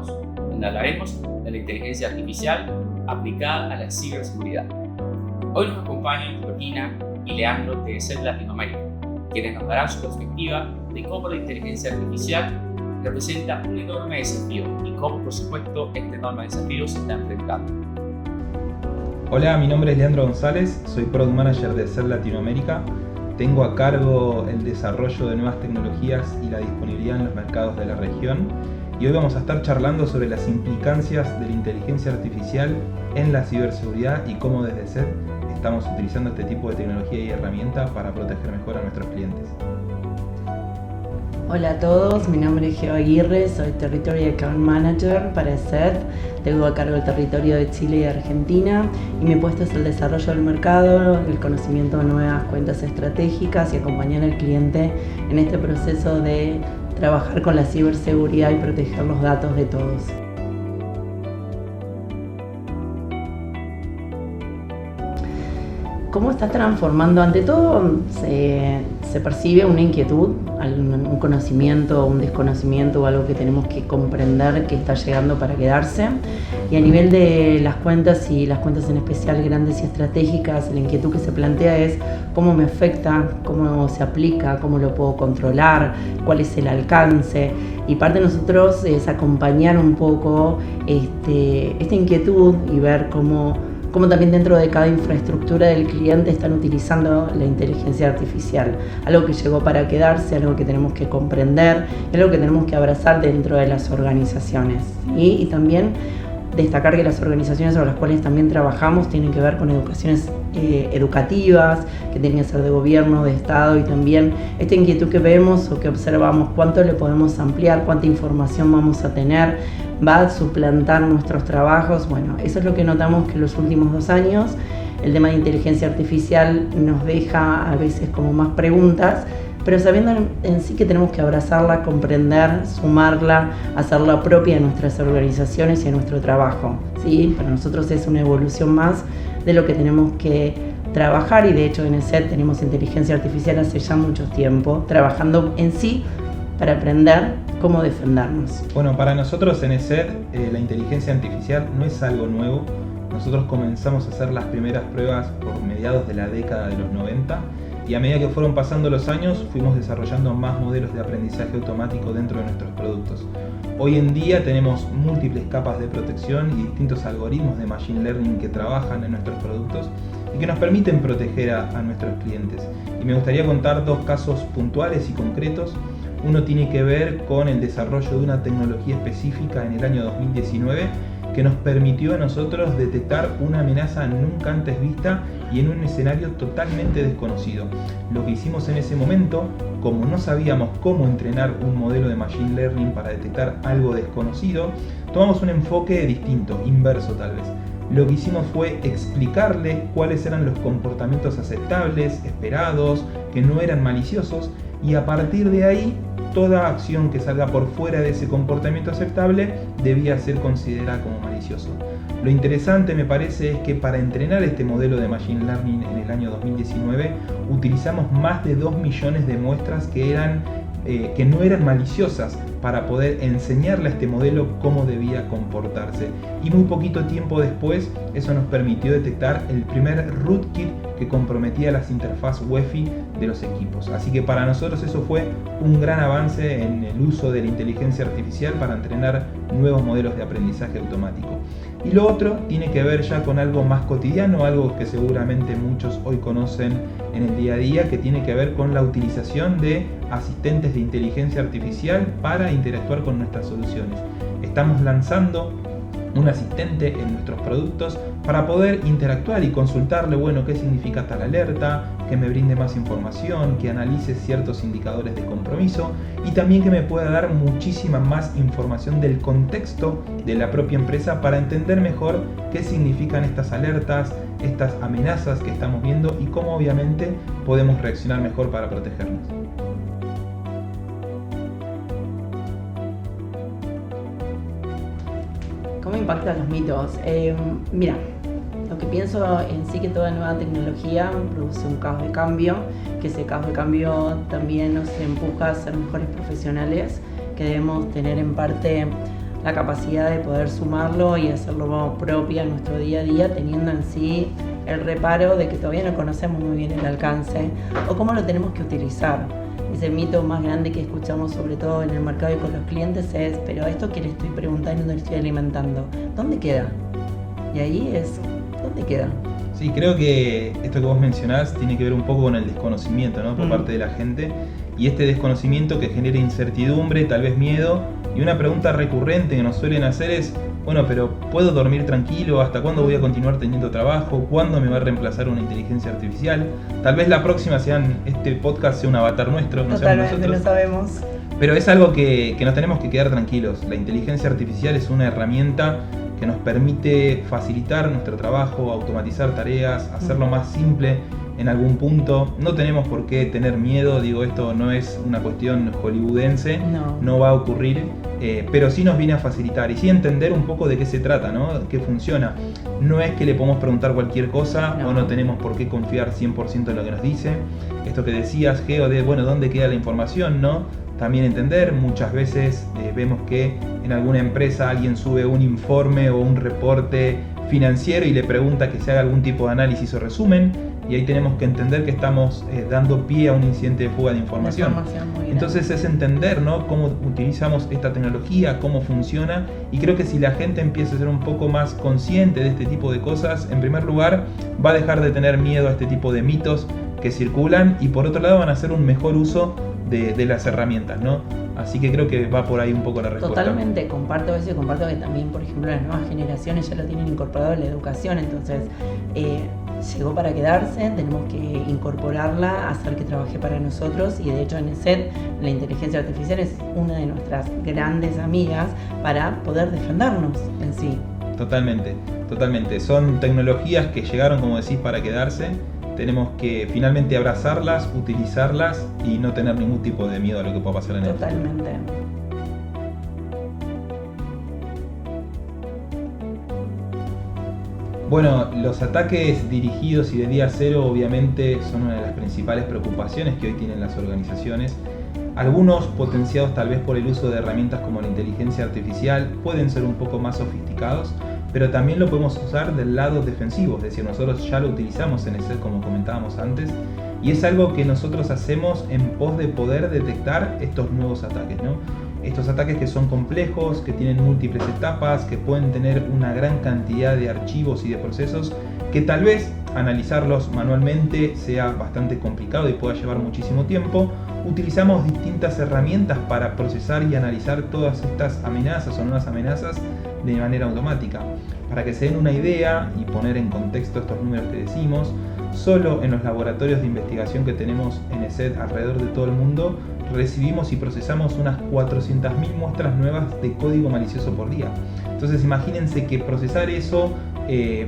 2, donde hablaremos de la inteligencia artificial aplicada a la ciberseguridad. Hoy nos acompañan Georgina y Leandro de SED Latinoamérica, quienes nos darán su perspectiva de cómo la inteligencia artificial representa un enorme desafío y cómo, por supuesto, este enorme desafío se está enfrentando. Hola, mi nombre es Leandro González, soy Product Manager de SED Latinoamérica. Tengo a cargo el desarrollo de nuevas tecnologías y la disponibilidad en los mercados de la región. Y hoy vamos a estar charlando sobre las implicancias de la inteligencia artificial en la ciberseguridad y cómo desde SED estamos utilizando este tipo de tecnología y herramienta para proteger mejor a nuestros clientes. Hola a todos, mi nombre es Geo Aguirre, soy Territory Account Manager para SED. Tengo a cargo el territorio de Chile y Argentina y mi puesto es el desarrollo del mercado, el conocimiento de nuevas cuentas estratégicas y acompañar al cliente en este proceso de trabajar con la ciberseguridad y proteger los datos de todos. ¿Cómo está transformando? Ante todo, se percibe una inquietud, un conocimiento, un desconocimiento o algo que tenemos que comprender que está llegando para quedarse. Y a nivel de las cuentas y las cuentas en especial grandes y estratégicas, la inquietud que se plantea es cómo me afecta, cómo se aplica, cómo lo puedo controlar, cuál es el alcance. Y parte de nosotros es acompañar un poco esta inquietud y ver cómo también dentro de cada infraestructura del cliente están utilizando la inteligencia artificial. Algo que llegó para quedarse, algo que tenemos que comprender, algo que tenemos que abrazar dentro de las organizaciones. Y también destacar que las organizaciones sobre las cuales también trabajamos tienen que ver con educaciones educativas, que tienen que ser de gobierno, de Estado, y también esta inquietud que vemos o que observamos, cuánto le podemos ampliar, cuánta información vamos a tener, va a suplantar nuestros trabajos. Bueno, eso es lo que notamos que en los últimos 2 años el tema de inteligencia artificial nos deja a veces como más preguntas, pero sabiendo en sí que tenemos que abrazarla, comprender, sumarla, hacerla propia de nuestras organizaciones y de nuestro trabajo, ¿sí? Para nosotros es una evolución más de lo que tenemos que trabajar, y de hecho en SED tenemos inteligencia artificial hace ya mucho tiempo, trabajando en sí para aprender cómo defendernos. Bueno, para nosotros en SED la inteligencia artificial no es algo nuevo. Nosotros comenzamos a hacer las primeras pruebas por mediados de la década de los 90 y a medida que fueron pasando los años fuimos desarrollando más modelos de aprendizaje automático dentro de nuestros productos. Hoy en día tenemos múltiples capas de protección y distintos algoritmos de Machine Learning que trabajan en nuestros productos y que nos permiten proteger a nuestros clientes. Y me gustaría contar 2 casos puntuales y concretos. Uno tiene que ver con el desarrollo de una tecnología específica en el año 2019 que nos permitió a nosotros detectar una amenaza nunca antes vista y en un escenario totalmente desconocido. Lo que hicimos en ese momento, como no sabíamos cómo entrenar un modelo de Machine Learning para detectar algo desconocido, tomamos un enfoque distinto, inverso tal vez. Lo que hicimos fue explicarle cuáles eran los comportamientos aceptables, esperados, que no eran maliciosos, y a partir de ahí toda acción que salga por fuera de ese comportamiento aceptable debía ser considerada como malicioso. Lo interesante me parece es que para entrenar este modelo de Machine Learning en el año 2019 utilizamos más de 2 millones de muestras que no eran maliciosas para poder enseñarle a este modelo cómo debía comportarse. Y muy poquito tiempo después eso nos permitió detectar el primer rootkit que comprometía las interfaces Wi-Fi de los equipos. Así que para nosotros eso fue un gran avance en el uso de la inteligencia artificial para entrenar nuevos modelos de aprendizaje automático. Y lo otro tiene que ver ya con algo más cotidiano, algo que seguramente muchos hoy conocen en el día a día, que tiene que ver con la utilización de asistentes de inteligencia artificial para interactuar con nuestras soluciones. Estamos lanzando un asistente en nuestros productos para poder interactuar y consultarle, bueno, qué significa tal alerta, que me brinde más información, que analice ciertos indicadores de compromiso y también que me pueda dar muchísima más información del contexto de la propia empresa para entender mejor qué significan estas alertas, estas amenazas que estamos viendo y cómo obviamente podemos reaccionar mejor para protegernos. ¿Cómo impactan los mitos? Mira, lo que pienso en sí que toda nueva tecnología produce un caos de cambio, que ese caos de cambio también nos empuja a ser mejores profesionales, que debemos tener en parte la capacidad de poder sumarlo y hacerlo propia en nuestro día a día, teniendo en sí el reparo de que todavía no conocemos muy bien el alcance o cómo lo tenemos que utilizar. Ese mito más grande que escuchamos sobre todo en el mercado y con los clientes es, pero esto que le estoy preguntando, le estoy alimentando, ¿dónde queda? Y ahí es, ¿dónde queda? Sí, creo que esto que vos mencionás tiene que ver un poco con el desconocimiento, ¿no? Por parte de la gente, y este desconocimiento que genera incertidumbre, tal vez miedo, y una pregunta recurrente que nos suelen hacer es, bueno, pero ¿puedo dormir tranquilo? ¿Hasta cuándo voy a continuar teniendo trabajo? ¿Cuándo me va a reemplazar una inteligencia artificial? Tal vez la próxima este podcast sea un avatar nuestro, no Totalmente, seamos nosotros. no sabemos. Pero es algo que nos tenemos que quedar tranquilos. La inteligencia artificial es una herramienta que nos permite facilitar nuestro trabajo, automatizar tareas, hacerlo más simple en algún punto. No tenemos por qué tener miedo, digo, esto no es una cuestión hollywoodense, no va a ocurrir, pero sí nos viene a facilitar y sí entender un poco de qué se trata, ¿no? Qué funciona. No es que le podemos preguntar cualquier cosa o no tenemos por qué confiar 100% en lo que nos dice. Esto que decías, Geo, de, bueno, ¿dónde queda la información, no? También entender, muchas veces vemos que en alguna empresa alguien sube un informe o un reporte financiero y le pregunta que se haga algún tipo de análisis o resumen, y ahí tenemos que entender que estamos dando pie a un incidente de fuga de información. Entonces es entender, ¿no?, cómo utilizamos esta tecnología, cómo funciona, y creo que si la gente empieza a ser un poco más consciente de este tipo de cosas, en primer lugar va a dejar de tener miedo a este tipo de mitos que circulan, y por otro lado van a hacer un mejor uso de las herramientas, ¿no? Así que creo que va por ahí un poco la respuesta. Totalmente, comparto eso y comparto que también, por ejemplo, las nuevas generaciones ya lo tienen incorporado en la educación, entonces llegó para quedarse, tenemos que incorporarla, hacer que trabaje para nosotros, y de hecho en ESET la inteligencia artificial es una de nuestras grandes amigas para poder defendernos en sí. Totalmente, totalmente. Son tecnologías que llegaron, como decís, para quedarse. Tenemos que finalmente abrazarlas, utilizarlas y no tener ningún tipo de miedo a lo que pueda pasar en el futuro. Totalmente. Bueno, los ataques dirigidos y de día cero obviamente son una de las principales preocupaciones que hoy tienen las organizaciones. Algunos, potenciados tal vez por el uso de herramientas como la inteligencia artificial, pueden ser un poco más sofisticados, pero también lo podemos usar del lado defensivo, es decir, nosotros ya lo utilizamos en ESET, como comentábamos antes, y es algo que nosotros hacemos en pos de poder detectar estos nuevos ataques, ¿no? Estos ataques que son complejos, que tienen múltiples etapas, que pueden tener una gran cantidad de archivos y de procesos, que tal vez analizarlos manualmente sea bastante complicado y pueda llevar muchísimo tiempo. Utilizamos distintas herramientas para procesar y analizar todas estas amenazas o nuevas amenazas de manera automática. Para que se den una idea y poner en contexto estos números que decimos, solo en los laboratorios de investigación que tenemos en ESET alrededor de todo el mundo recibimos y procesamos unas 400.000 muestras nuevas de código malicioso por día. Entonces imagínense que procesar eso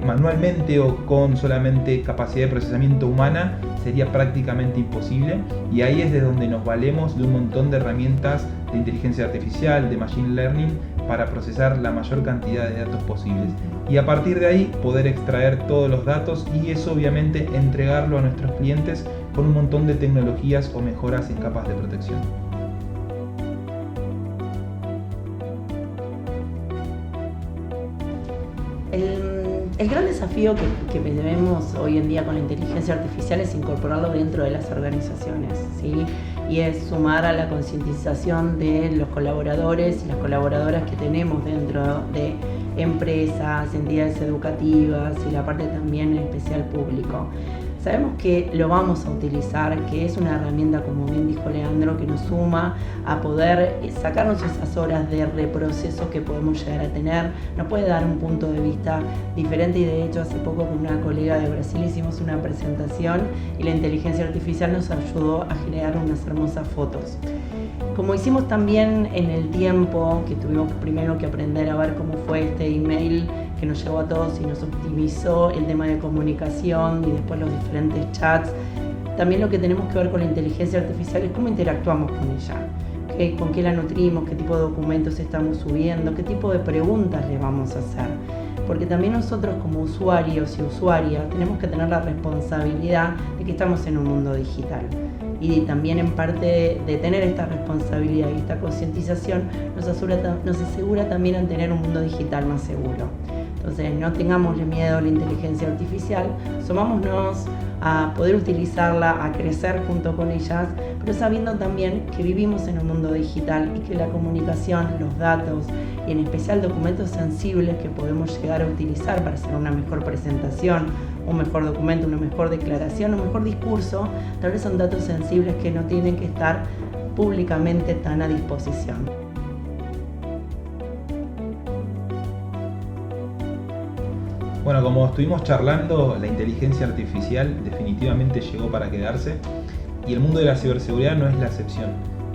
manualmente o con solamente capacidad de procesamiento humana sería prácticamente imposible, y ahí es de donde nos valemos de un montón de herramientas de inteligencia artificial, de machine learning, para procesar la mayor cantidad de datos posibles y a partir de ahí poder extraer todos los datos y eso obviamente entregarlo a nuestros clientes con un montón de tecnologías o mejoras en capas de protección. El gran desafío que tenemos hoy en día con la inteligencia artificial es incorporarlo dentro de las organizaciones, ¿sí? Y es sumar a la concientización de los colaboradores y las colaboradoras que tenemos dentro de empresas, entidades educativas y la parte también en especial público. Sabemos que lo vamos a utilizar, que es una herramienta, como bien dijo Leandro, que nos suma a poder sacarnos esas horas de reproceso que podemos llegar a tener. Nos puede dar un punto de vista diferente y de hecho hace poco con una colega de Brasil hicimos una presentación y la inteligencia artificial nos ayudó a generar unas hermosas fotos. Como hicimos también en el tiempo que tuvimos primero que aprender a ver cómo fue este email que nos llegó a todos y nos optimizó el tema de comunicación y después los diferentes chats, también lo que tenemos que ver con la inteligencia artificial es cómo interactuamos con ella, con qué la nutrimos, qué tipo de documentos estamos subiendo, qué tipo de preguntas le vamos a hacer. Porque también nosotros como usuarios y usuarias tenemos que tener la responsabilidad de que estamos en un mundo digital. y también en parte de tener esta responsabilidad y esta concientización nos asegura también a tener un mundo digital más seguro. Entonces no tengámosle miedo a la inteligencia artificial, sumámonos a poder utilizarla, a crecer junto con ellas, pero sabiendo también que vivimos en un mundo digital y que la comunicación, los datos y en especial documentos sensibles que podemos llegar a utilizar para hacer una mejor presentación, un mejor documento, una mejor declaración, un mejor discurso, tal vez son datos sensibles que no tienen que estar públicamente tan a disposición. Bueno, como estuvimos charlando, la inteligencia artificial definitivamente llegó para quedarse y el mundo de la ciberseguridad no es la excepción.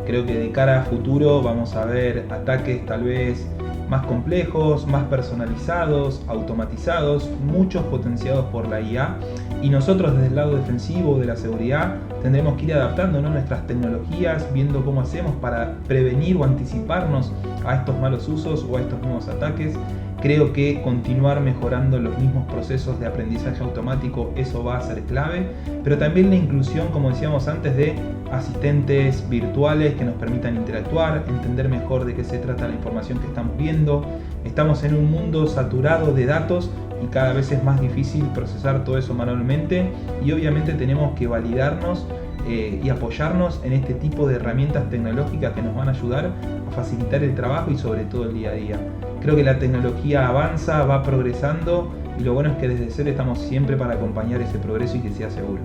Creo que de cara a futuro vamos a ver ataques tal vez más complejos, más personalizados, automatizados, muchos potenciados por la IA, y nosotros desde el lado defensivo de la seguridad tendremos que ir adaptando, ¿no?, nuestras tecnologías, viendo cómo hacemos para prevenir o anticiparnos a estos malos usos o a estos nuevos ataques. Creo que continuar mejorando los mismos procesos de aprendizaje automático, eso va a ser clave, pero también la inclusión, como decíamos antes, de asistentes virtuales que nos permitan interactuar, entender mejor de qué se trata la información que estamos viendo. Estamos en un mundo saturado de datos y cada vez es más difícil procesar todo eso manualmente, y obviamente tenemos que validarnos y apoyarnos en este tipo de herramientas tecnológicas que nos van a ayudar a facilitar el trabajo y sobre todo el día a día. Creo que la tecnología avanza, va progresando, y lo bueno es que desde CEL estamos siempre para acompañar ese progreso y que sea seguro.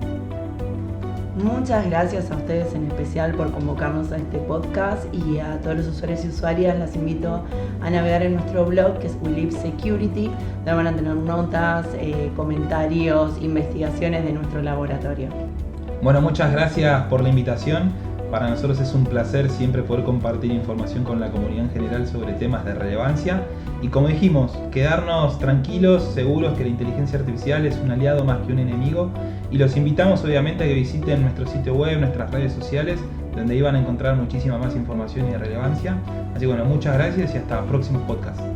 Muchas gracias a ustedes en especial por convocarnos a este podcast, y a todos los usuarios y usuarias las invito a navegar en nuestro blog, que es We Live Security, donde van a tener notas, comentarios, investigaciones de nuestro laboratorio. Bueno, muchas gracias por la invitación. Para nosotros es un placer siempre poder compartir información con la comunidad en general sobre temas de relevancia. Y como dijimos, quedarnos tranquilos, seguros que la inteligencia artificial es un aliado más que un enemigo. Y los invitamos obviamente a que visiten nuestro sitio web, nuestras redes sociales, donde ahí van a encontrar muchísima más información y de relevancia. Así que bueno, muchas gracias y hasta próximos podcasts.